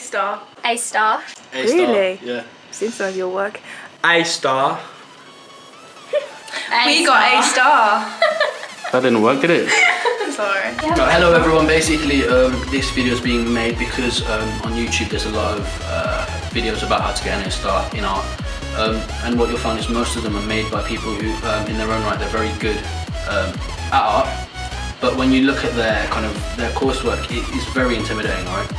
star. A star. A Really? star, yeah. Seen some of your work. A star. We got A star. That didn't work, did it? Sorry. Hello everyone, basically this video is being made because on YouTube there's a lot of videos about how to get an A star in art, and what you'll find is most of them are made by people who in their own right they're very good at art, but when you look at their coursework, it is very intimidating, right?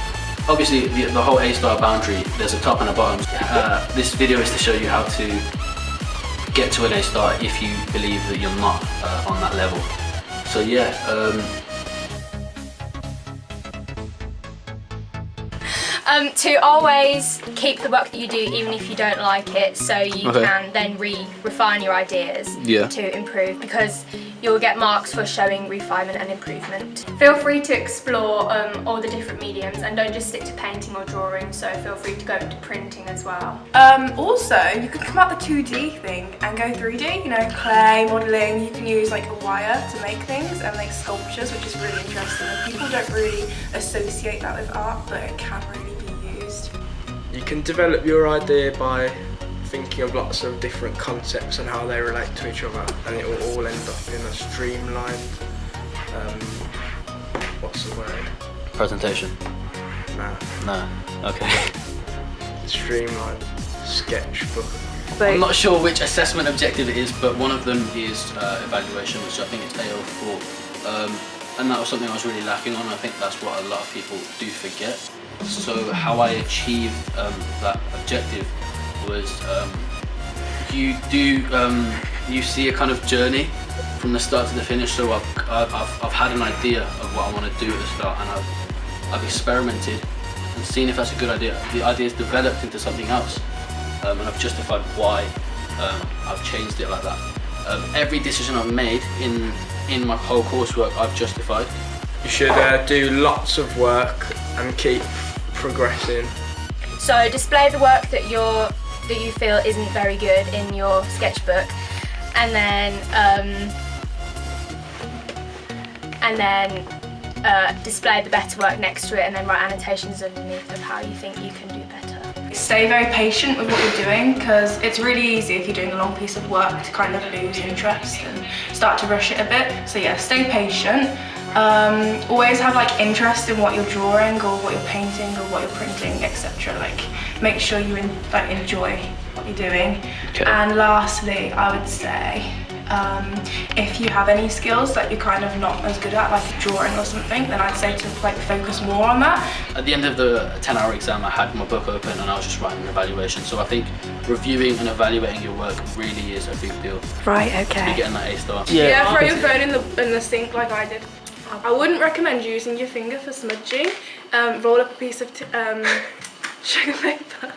Obviously the whole A star boundary, there's a top and a bottom. This video is to show you how to get to an A star if you believe that you're not on that level. So yeah, to always keep the work that you do even if you don't like it, so you can then refine your ideas to improve, because you'll get marks for showing refinement and improvement. Feel free to explore all the different mediums and don't just stick to painting or drawing, so feel free to go into printing as well. Also, you can come up the 2D thing and go 3D, you know, clay, modelling. You can use like a wire to make things and make sculptures, which is really interesting. And people don't really associate that with art, but it can really be used. You can develop your idea by thinking of lots of different concepts and how they relate to each other, and it will all end up in a streamlined, what's the word? presentation. Nah. Okay. Streamlined sketchbook. I'm not sure which assessment objective it is, but one of them is evaluation, which I think is AO4, and that was something I was really lacking on. I think that's what a lot of people do forget. So how I achieved that objective was you see a kind of journey from the start to the finish. So I've had an idea of what I want to do at the start, and I've experimented and seen if that's a good idea. The idea's developed into something else, and I've justified why I've changed it like that. Every decision I've made in my whole coursework, I've justified. You should do lots of work and keep progressing. So display the work that you feel isn't very good in your sketchbook, and then display the better work next to it, and then write annotations underneath of how you think you can do better. Stay very patient with what you're doing, because it's really easy if you're doing a long piece of work to kind of lose interest and start to rush it a bit. So yeah, stay patient. Always have like interest in what you're drawing or what you're painting or what you're printing, etc. Like make sure you enjoy what you're doing. Okay. And lastly, I would say if you have any skills that you're kind of not as good at, like drawing or something, then I'd say to like focus more on that. At the end of the 10-hour exam, I had my book open and I was just writing an evaluation. So I think reviewing and evaluating your work really is a big deal. Right, To be okay. getting that A star. Yeah, throw your phone in the sink like I did. I wouldn't recommend using your finger for smudging. Roll up a piece of sugar paper.